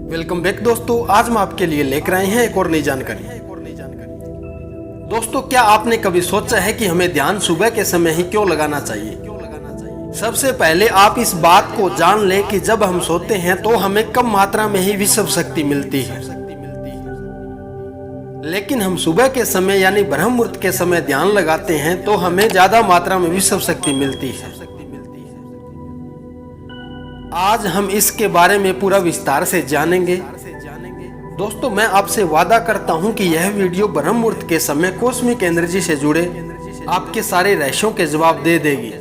Welcome back दोस्तों। आज हम आपके लिए लेकर आए हैं एक और नई जानकारी। दोस्तों, क्या आपने कभी सोचा है कि हमें ध्यान सुबह के समय ही क्यों लगाना चाहिए? सबसे पहले आप इस बात को जान लें कि जब हम सोते हैं तो हमें कम मात्रा में ही विश्व शक्ति मिलती है, लेकिन हम सुबह के समय यानी ब्रह्म मुहूर्त के समय ध्यान लगाते हैं तो हमें ज्यादा मात्रा में विश्व शक्ति मिलती है। आज हम इसके बारे में पूरा विस्तार से जानेंगे। दोस्तों, मैं आपसे वादा करता हूं कि यह वीडियो ब्रह्म मुहूर्त के समय कॉस्मिक एनर्जी से जुड़े आपके सारे रहस्यों के जवाब दे देगी।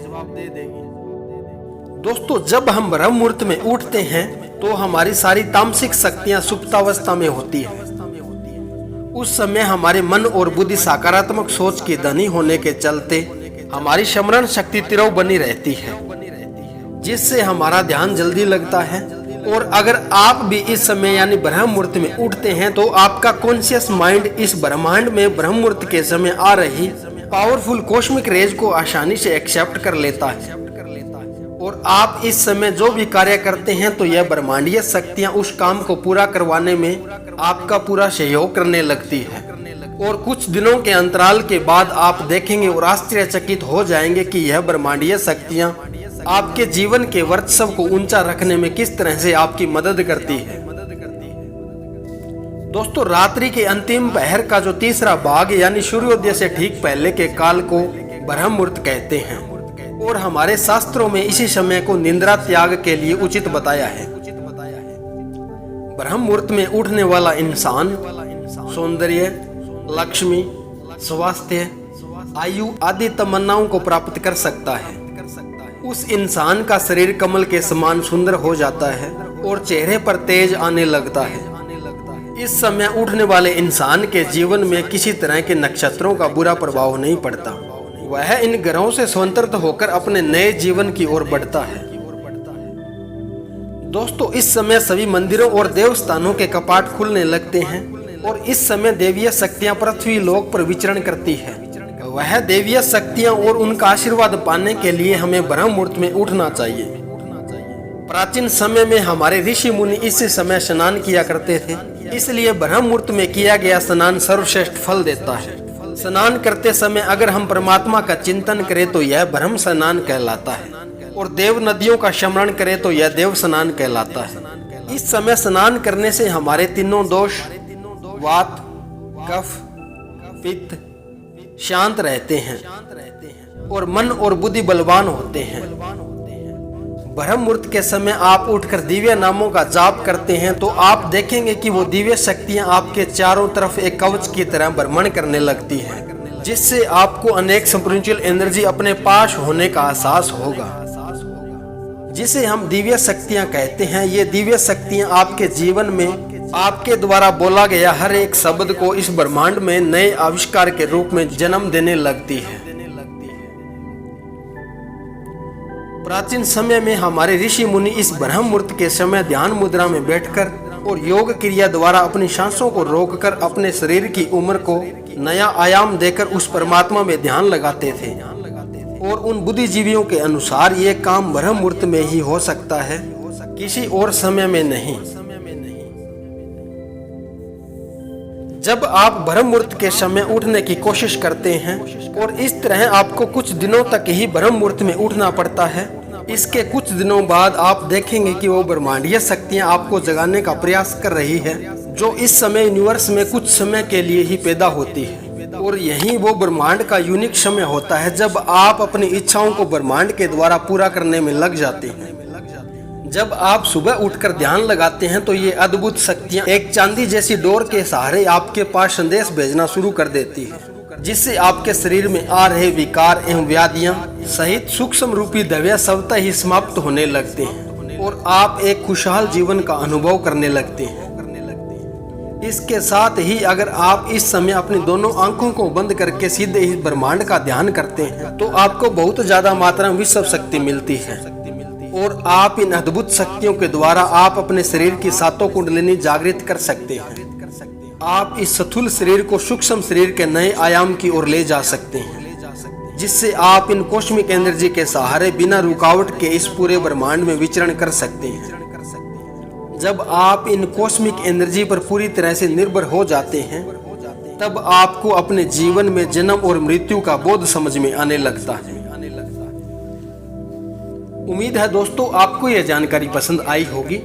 दोस्तों, जब हम ब्रह्म मुहूर्त में उठते हैं तो हमारी सारी तामसिक शक्तियां सुप्तावस्था में होती है। उस समय हमारे मन और बुद्धि सकारात्मक सोच के धनी होने के चलते हमारी स्मरण शक्ति तिरव बनी रहती है, जिससे हमारा ध्यान जल्दी लगता है। और अगर आप भी इस समय यानी ब्रह्म मुहूर्त में उठते हैं तो आपका कॉन्शियस माइंड इस ब्रह्मांड में ब्रह्म मुहूर्त के समय आ रही पावरफुल कॉस्मिक रेज को आसानी से एक्सेप्ट कर लेता है, और आप इस समय जो भी कार्य करते हैं तो यह ब्रह्मांडीय शक्तियां उस काम को पूरा करवाने में आपका पूरा सहयोग करने लगती है। और कुछ दिनों के अंतराल के बाद आप देखेंगे और आश्चर्यचकित हो जाएंगे कि यह ब्रह्मांडीय शक्तियां आपके जीवन के वर्चस्व को ऊंचा रखने में किस तरह से आपकी मदद करती है। दोस्तों, रात्रि के अंतिम पहर का जो तीसरा भाग यानी सूर्योदय से ठीक पहले के काल को ब्रह्म मुहूर्त कहते हैं, और हमारे शास्त्रों में इसी समय को निद्रा त्याग के लिए उचित बताया है। ब्रह्म मुहूर्त में उठने वाला इंसान सौंदर्य, लक्ष्मी, स्वास्थ्य, आयु आदि तमन्नाओं को प्राप्त कर सकता है। उस इंसान का शरीर कमल के समान सुंदर हो जाता है और चेहरे पर तेज आने लगता है। इस समय उठने वाले इंसान के जीवन में किसी तरह के नक्षत्रों का बुरा प्रभाव नहीं पड़ता। वह इन ग्रहों से स्वतंत्र होकर अपने नए जीवन की ओर बढ़ता है। दोस्तों, इस समय सभी मंदिरों और देवस्थानों के कपाट खुलने लगते हैं और इस समय देवीय शक्तियां पृथ्वी लोक पर विचरण करती है। वह देवीय शक्तियां और उनका आशीर्वाद पाने के लिए हमें ब्रह्म मुहूर्त में उठना चाहिए। प्राचीन समय में हमारे ऋषि मुनि इस समय स्नान किया करते थे, इसलिए ब्रह्म मुहूर्त में किया गया स्नान सर्वश्रेष्ठ फल देता है। स्नान करते समय अगर हम परमात्मा का चिंतन करें तो यह ब्रह्म स्नान कहलाता है, और देव नदियों का स्मरण करें तो यह देव स्नान कहलाता है। इस समय स्नान करने से हमारे तीनों दोष वात, कफ, पित्त शांत रहते हैं और मन और बुद्धि बलवान होते हैं। ब्रह्म मुहूर्त के समय आप उठकर दिव्य नामों का जाप करते हैं तो आप देखेंगे कि वो दिव्य शक्तियां आपके चारों तरफ एक कवच की तरह भ्रमण करने लगती हैं, जिससे आपको अनेक स्पिरिचुअल एनर्जी अपने पास होने का एहसास होगा, जिसे हम दिव्य शक्तियां कहते हैं। ये दिव्य शक्तियां आपके जीवन में आपके द्वारा बोला गया हर एक शब्द को इस ब्रह्मांड में नए आविष्कार के रूप में जन्म देने लगती है। प्राचीन समय में हमारे ऋषि मुनि इस ब्रह्म मुहूर्त के समय ध्यान मुद्रा में बैठकर और योग क्रिया द्वारा अपनी सांसों को रोककर अपने शरीर की उम्र को नया आयाम देकर उस परमात्मा में ध्यान लगाते थे। और उन बुद्धिजीवियों के अनुसार ये काम ब्रह्म मुहूर्त में ही हो सकता है, किसी और समय में नहीं। जब आप ब्रह्म मुहूर्त के समय उठने की कोशिश करते हैं और इस तरह आपको कुछ दिनों तक ही ब्रह्म मुहूर्त में उठना पड़ता है, इसके कुछ दिनों बाद आप देखेंगे कि वो ब्रह्मांडीय शक्तियां आपको जगाने का प्रयास कर रही है, जो इस समय यूनिवर्स में कुछ समय के लिए ही पैदा होती है। और यही वो ब्रह्मांड का यूनिक समय होता है जब आप अपनी इच्छाओं को ब्रह्मांड के द्वारा पूरा करने में लग जाते हैं। जब आप सुबह उठकर ध्यान लगाते हैं तो ये अद्भुत शक्तियां एक चांदी जैसी डोर के सहारे आपके पास संदेश भेजना शुरू कर देती है, जिससे आपके शरीर में आ रहे विकार एवं व्याधियां सहित सूक्ष्म रूपी दवाएं स्वतः ही समाप्त होने लगते हैं और आप एक खुशहाल जीवन का अनुभव करने लगते हैं। इसके साथ ही अगर आप इस समय अपनी दोनों आंखों को बंद करके सीधे इस ब्रह्मांड का ध्यान करते हैं तो आपको बहुत ज्यादा मात्रा में विश्व शक्ति मिलती है, और आप इन अद्भुत शक्तियों के द्वारा आप अपने शरीर की सातों कुंडलिनी जागृत कर सकते हैं। आप इस स्थूल शरीर को सूक्ष्म शरीर के नए आयाम की ओर ले जा सकते हैं, जिससे आप इन कॉस्मिक एनर्जी के सहारे बिना रुकावट के इस पूरे ब्रह्मांड में विचरण कर सकते हैं। जब आप इन कॉस्मिक एनर्जी पर पूरी तरह से निर्भर हो जाते हैं, तब आपको अपने जीवन में जन्म और मृत्यु का बोध समझ में आने लगता है। उम्मीद है दोस्तों आपको यह जानकारी पसंद आई होगी,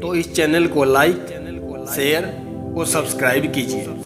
तो इस चैनल को लाइक, शेयर और सब्सक्राइब कीजिए।